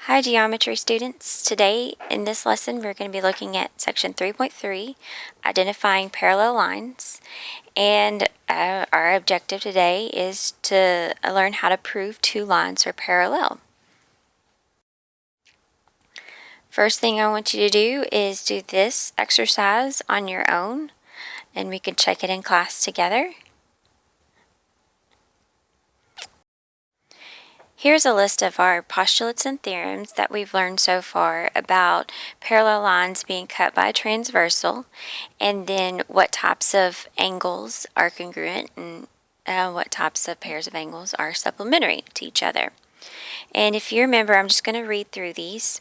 Hi geometry students. Today in this lesson we're going to be looking at section 3.3, identifying parallel lines, and our objective today is to learn how to prove two lines are parallel. First thing I want you to do is do this exercise on your own, and we can check it in class together. Here's a list of our postulates and theorems that we've learned so far about parallel lines being cut by a transversal, and then what types of angles are congruent and what types of pairs of angles are supplementary to each other. And if you remember, I'm just going to read through these,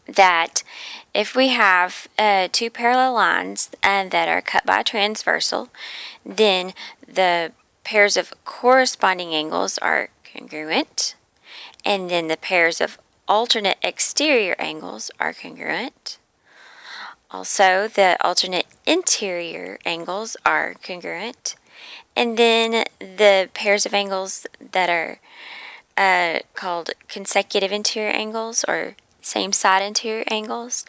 that if we have two parallel lines that are cut by a transversal, then the pairs of corresponding angles are congruent, and then the pairs of alternate exterior angles are congruent. Also, the alternate interior angles are congruent, and then the pairs of angles that are called consecutive interior angles or same side interior angles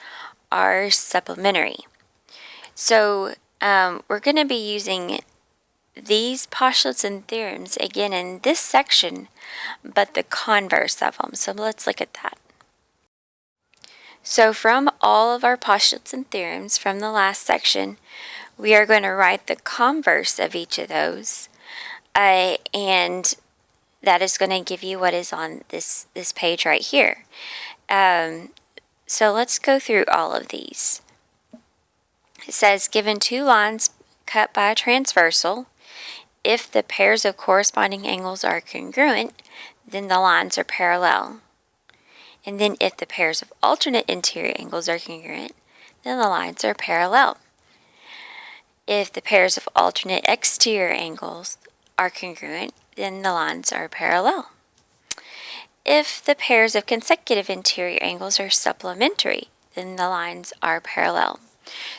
are supplementary. So we're going to be using these postulates and theorems again in this section, but the converse of them. So let's look at that. So from all of our postulates and theorems from the last section, we are going to write the converse of each of those, and that is going to give you what is on this page right here. So let's go through all of these. It says, given two lines cut by a transversal, if the pairs of corresponding angles are congruent, then the lines are parallel. And then if the pairs of alternate interior angles are congruent, then the lines are parallel. If the pairs of alternate exterior angles are congruent, then the lines are parallel. If the pairs of consecutive interior angles are supplementary, then the lines are parallel.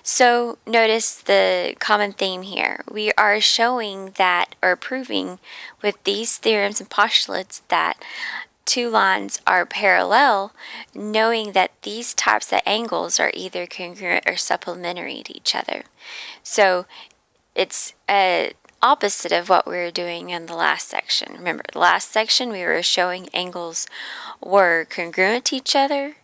So notice the common theme here. We are showing that, or proving with these theorems and postulates, that two lines are parallel, knowing that these types of angles are either congruent or supplementary to each other. So it's opposite of what we were doing in the last section. Remember, the last section we were showing angles were congruent to each other,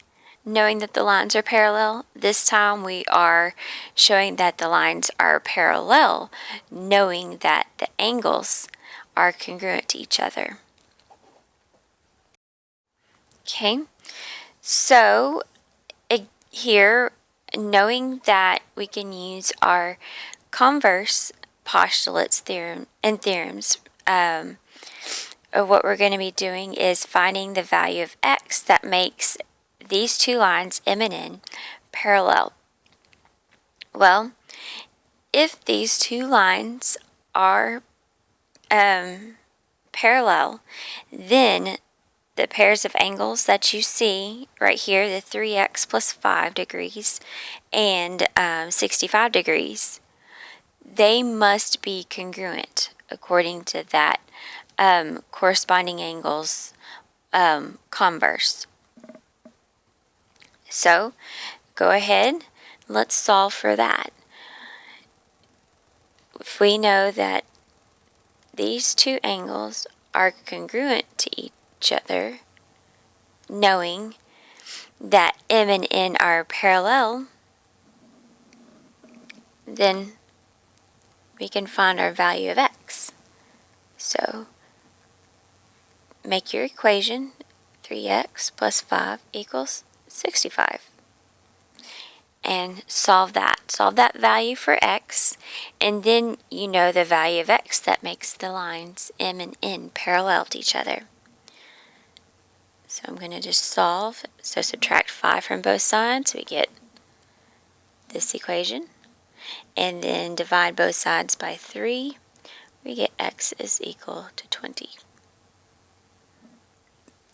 knowing that the lines are parallel. This time we are showing that the lines are parallel, knowing that the angles are congruent to each other. Okay, so here, knowing that we can use our converse postulates and theorems, what we're going to be doing is finding the value of x that makes these two lines M and N parallel. Well, if these two lines are parallel, then the pairs of angles that you see right here, the 3x plus 5 degrees and 65 degrees, they must be congruent according to that corresponding angles converse. So go ahead, let's solve for that. If we know that these two angles are congruent to each other, knowing that M and N are parallel, then we can find our value of x. So make your equation 3x plus 5 equals 65. And solve that. Solve that value for x, and then you know the value of x that makes the lines M and N parallel to each other. So I'm going to just solve. So subtract 5 from both sides, we get this equation. And then divide both sides by 3, we get x is equal to 20.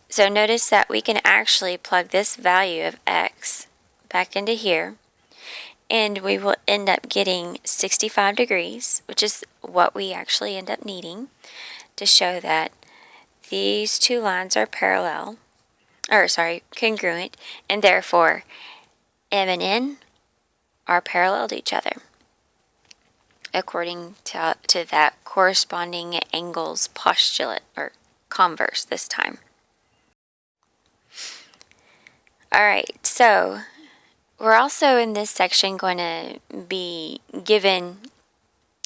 So notice that we can actually plug this value of x back into here, and we will end up getting 65 degrees, which is what we actually end up needing to show that these two lines are parallel, congruent, and therefore M and N are parallel to each other, according to that corresponding angles postulate, or converse this time. All right, so we're also in this section going to be given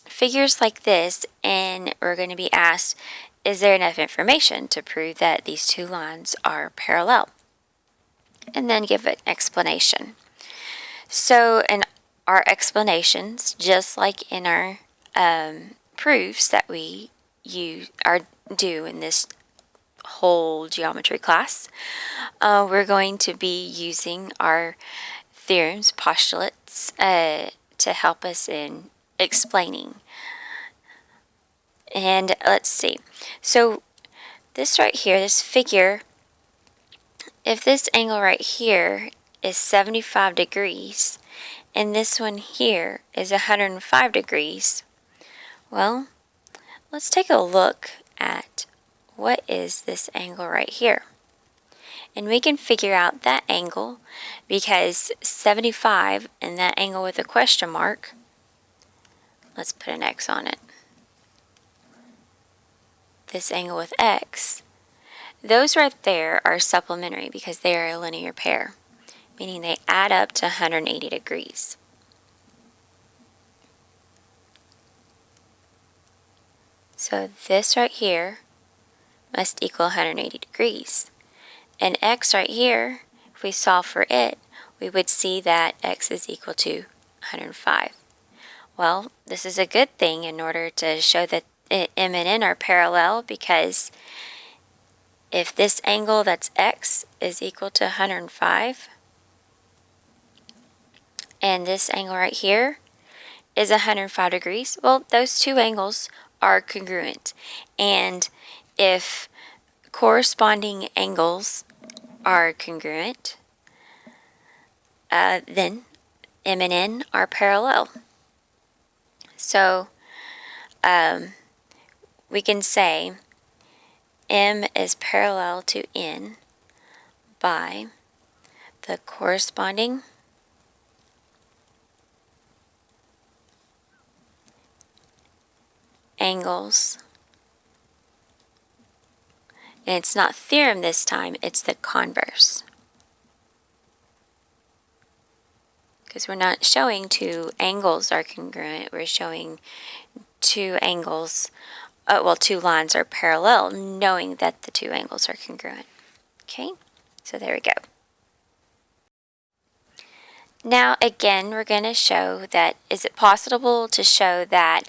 figures like this, and we're going to be asked, is there enough information to prove that these two lines are parallel? And then give an explanation. So in our explanations, just like in our proofs that we do in this whole geometry class, we're going to be using our theorems, postulates, to help us in explaining. And let's see. So this right here, this figure, if this angle right here is 75 degrees, and this one here is 105 degrees, well, let's take a look at what is this angle right here. And we can figure out that angle because 75 and that angle with a question mark, let's put an X on it. This angle with X, those right there are supplementary because they are a linear pair, meaning they add up to 180 degrees. So this right here must equal 180 degrees. And X right here, if we solve for it, we would see that X is equal to 105. Well, this is a good thing in order to show that M and N are parallel, because if this angle that's X is equal to 105, and this angle right here is 105 degrees, well, those two angles are congruent. And if corresponding angles are congruent, then M and N are parallel. So we can say M is parallel to N by the corresponding angles. And it's not theorem this time, it's the converse. Because we're not showing two angles are congruent, we're showing two angles, two lines are parallel, knowing that the two angles are congruent. Okay, so there we go. Now again, we're going to show that, is it possible to show that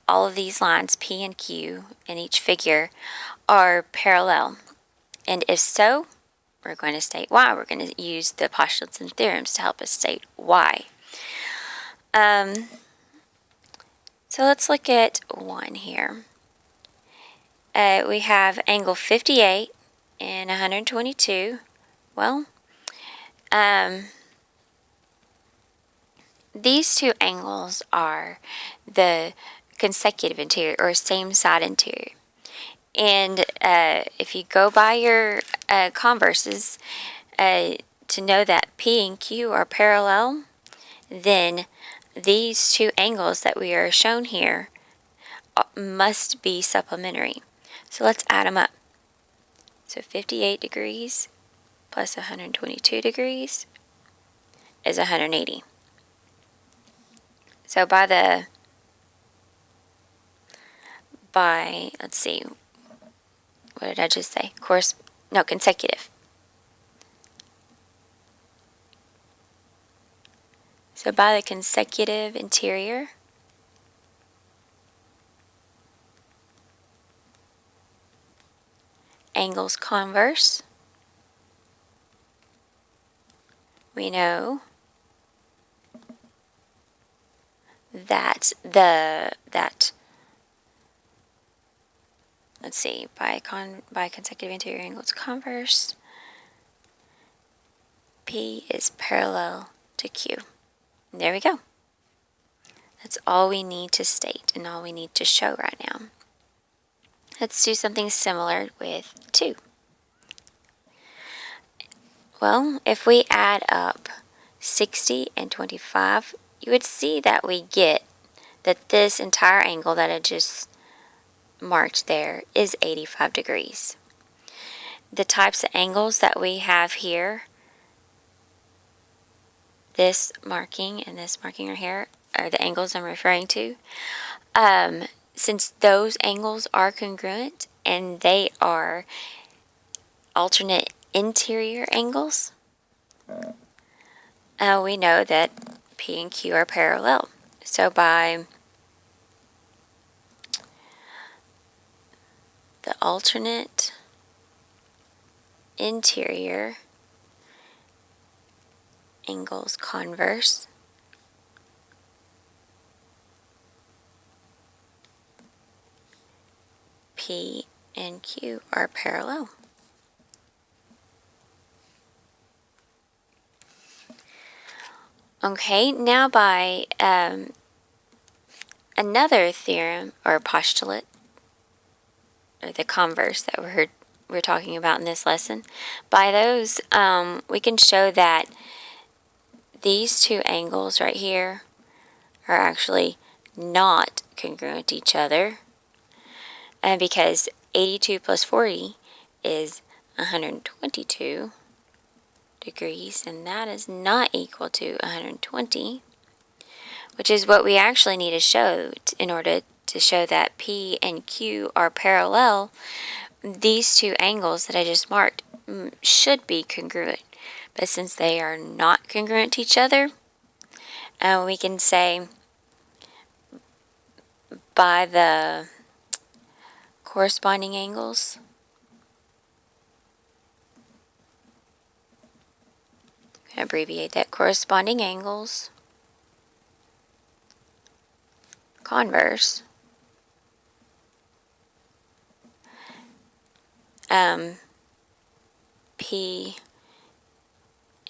all of these lines, P and Q, in each figure are parallel? And if so, we're going to state why. We're going to use the postulates and theorems to help us state why. So let's look at one here. We have angle 58 and 122. Well, these two angles are the consecutive interior, or same side interior. And if you go by your converses to know that P and Q are parallel, then these two angles that we are shown here must be supplementary. So let's add them up. So 58 degrees plus 122 degrees is 180. So let's see, what did I just say? Consecutive. So by the consecutive interior, angles converse, we know that let's see, by consecutive interior angles converse, P is parallel to Q. And there we go. That's all we need to state and all we need to show right now. Let's do something similar with 2. Well, if we add up 60 and 25, you would see that we get that this entire angle that I just marked there is 85 degrees. The types of angles that we have here, this marking and this marking right here, are the angles I'm referring to. Since those angles are congruent and they are alternate interior angles, we know that P and Q are parallel. So by the alternate interior angles converse, P and Q are parallel. Okay, now by another theorem or postulate, or the converse that we're talking about in this lesson, by those we can show that these two angles right here are actually not congruent to each other, and because 82 plus 40 is 122 degrees, and that is not equal to 120, which is what we actually need to show in order to show that P and Q are parallel. These two angles that I just marked should be congruent, but since they are not congruent to each other, we can say by the corresponding angles, abbreviate that, corresponding angles converse, P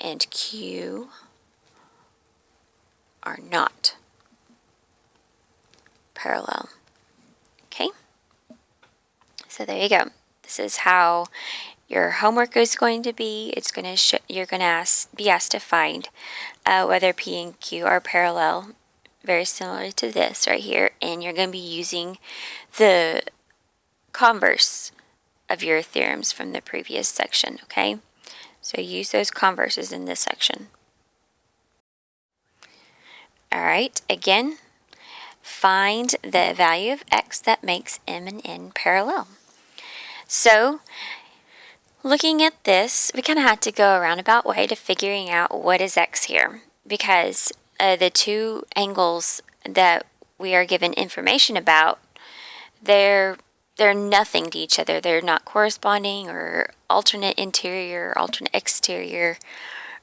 and Q are not parallel. Okay, so there you go. This is how your homework is going to be. It's going to you're going to be asked to find whether P and Q are parallel, very similar to this right here, and you're going to be using the converse of your theorems from the previous section. Okay, so use those converses in this section. All right, again, find the value of x that makes m and n parallel. So looking at this, we kind of had to go a roundabout way to figuring out what is x here, because the two angles that we are given information about, they're nothing to each other. They're not corresponding or alternate interior, alternate exterior,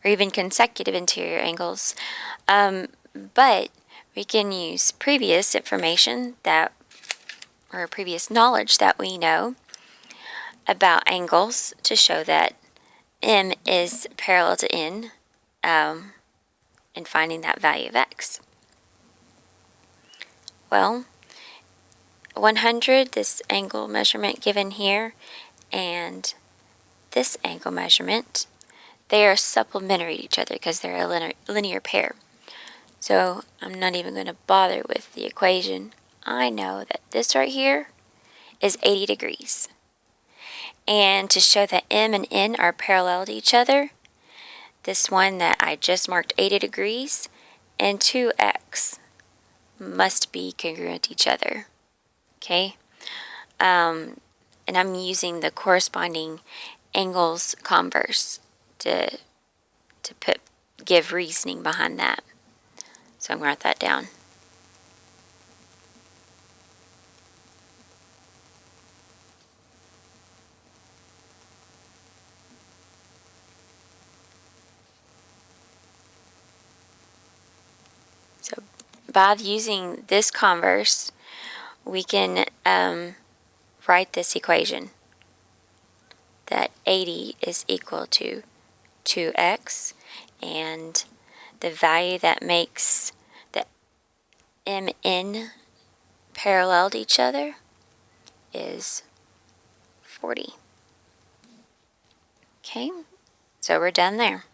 or even consecutive interior angles. But we can use previous information or previous knowledge that we know about angles to show that m is parallel to n, and finding that value of x. Well, 100, this angle measurement given here, and this angle measurement, they are supplementary to each other because they're a linear pair. So I'm not even going to bother with the equation. I know that this right here is 80 degrees. And to show that m and n are parallel to each other, this one that I just marked 80 degrees and 2x must be congruent to each other. Okay? And I'm using the corresponding angles converse to give reasoning behind that. So I'm going to write that down. So by using this converse, we can write this equation that 80 is equal to 2x, and the value that makes the m n parallel to each other is 40. Okay, So we're done there.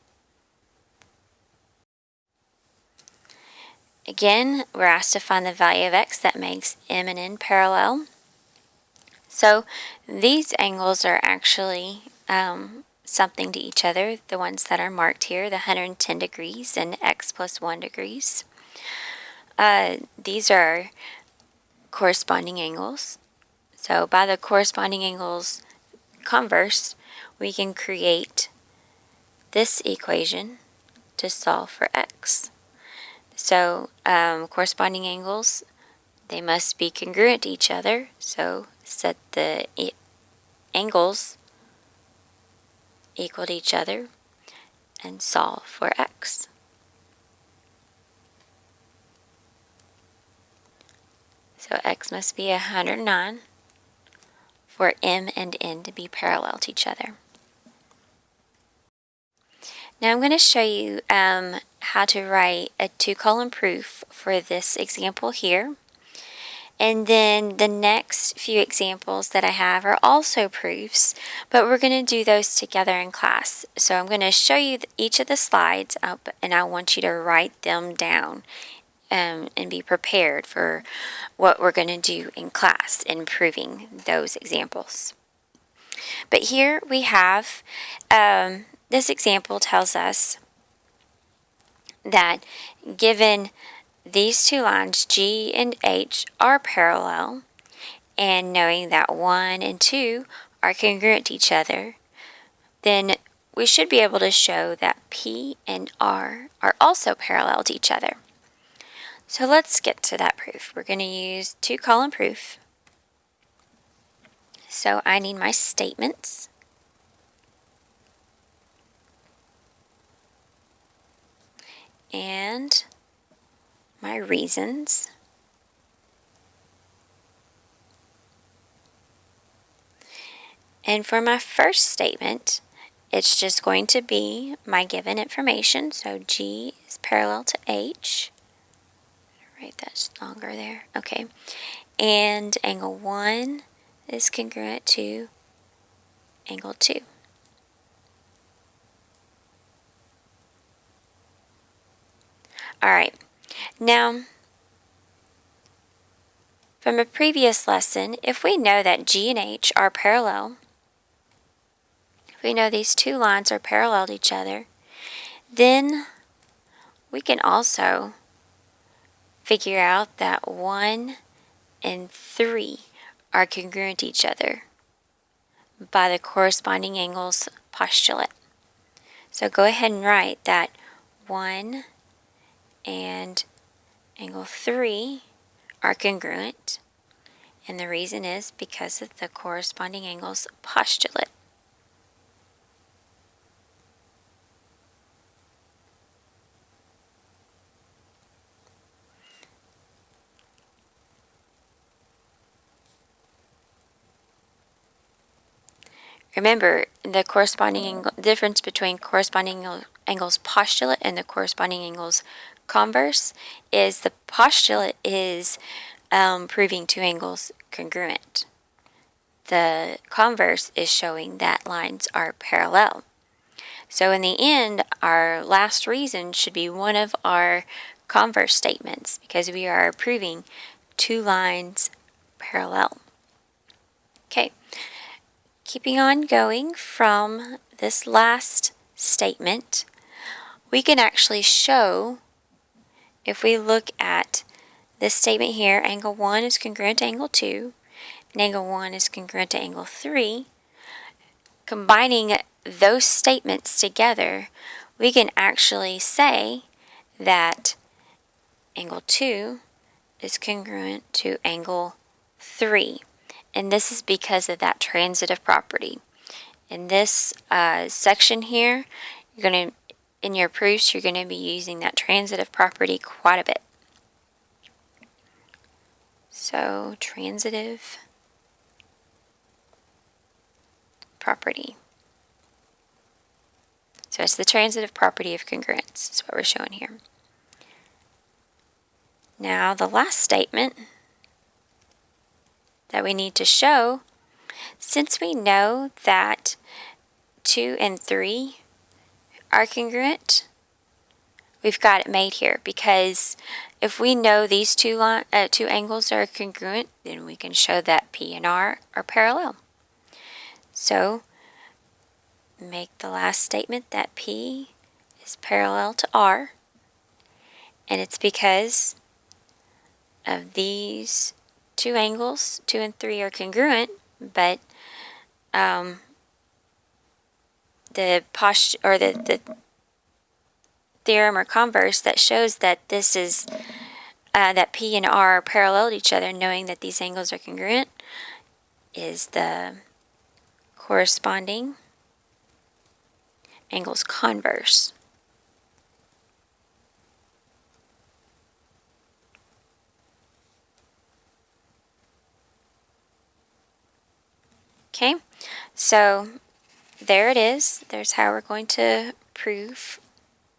Again, we're asked to find the value of x that makes m and n parallel. So these angles are actually something to each other, the ones that are marked here, the 110 degrees and x plus 1 degrees. These are corresponding angles. So by the corresponding angles converse, we can create this equation to solve for x. So corresponding angles, they must be congruent to each other. So set the angles equal to each other and solve for x. So x must be 109 for m and n to be parallel to each other. Now I'm going to show you how to write a two-column proof for this example here. And then the next few examples that I have are also proofs, but we're going to do those together in class. So I'm going to show you each of the slides up, and I want you to write them down and be prepared for what we're going to do in class in proving those examples. But here we have, this example tells us that given these two lines, G and H, are parallel, and knowing that 1 and 2 are congruent to each other, then we should be able to show that P and R are also parallel to each other. So let's get to that proof. We're going to use two-column proof. So I need my statements. And my reasons. And for my first statement, it's just going to be my given information. So G is parallel to H. Write that longer there. Okay. And angle 1 is congruent to angle 2. All right. Now, from a previous lesson, if we know that G and H are parallel, if we know these two lines are parallel to each other, then we can also figure out that 1 and 3 are congruent to each other by the corresponding angles postulate. So go ahead and write that 1 and angle 3 are congruent, and the reason is because of the corresponding angles postulate. Remember, the corresponding difference between corresponding angles postulate and the corresponding angles converse is the postulate is proving two angles congruent. The converse is showing that lines are parallel. So in the end, our last reason should be one of our converse statements because we are proving two lines parallel. Okay. Keeping on going from this last statement, we can actually show, if we look at this statement here, angle 1 is congruent to angle 2, and angle 1 is congruent to angle 3. Combining those statements together, we can actually say that angle 2 is congruent to angle 3. And this is because of that transitive property. In this section here, in your proofs, you're going to be using that transitive property quite a bit. So, transitive property. So it's the transitive property of congruence. That's what we're showing here. Now, the last statement that we need to show, since we know that 2 and 3 are congruent, we've got it made here, because if we know these two angles are congruent, then we can show that P and R are parallel. So make the last statement that P is parallel to R, and it's because of these two angles, 2 and 3 are congruent, but the theorem or converse that shows that this is that P and R parallel to each other, knowing that these angles are congruent, is the corresponding angles converse. Okay, so there it is. There's how we're going to prove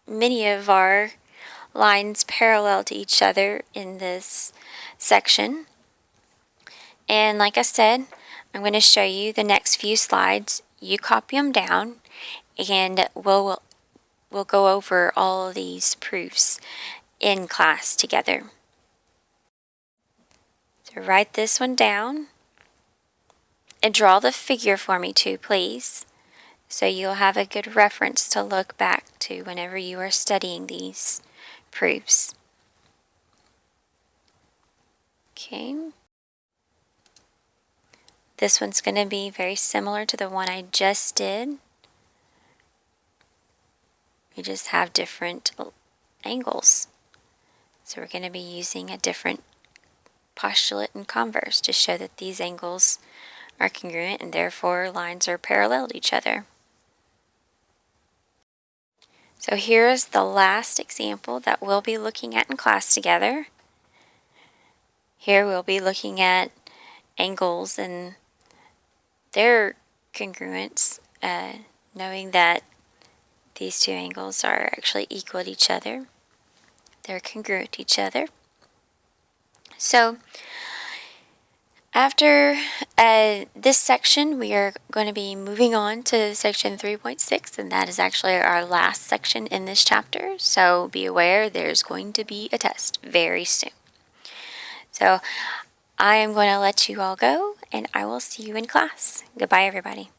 many of our lines parallel to each other in this section. And like I said, I'm going to show you the next few slides. You copy them down, and we'll go over all of these proofs in class together. So write this one down and draw the figure for me too, please, so you'll have a good reference to look back to whenever you are studying these proofs. Okay. This one's going to be very similar to the one I just did. We just have different angles. So we're going to be using a different postulate and converse to show that these angles are congruent and therefore lines are parallel to each other. So here is the last example that we'll be looking at in class together. Here we'll be looking at angles and their congruence, knowing that these two angles are actually equal to each other. They're congruent to each other. So after this section, we are going to be moving on to section 3.6, and that is actually our last section in this chapter. So be aware there's going to be a test very soon. So I am going to let you all go, and I will see you in class. Goodbye, everybody.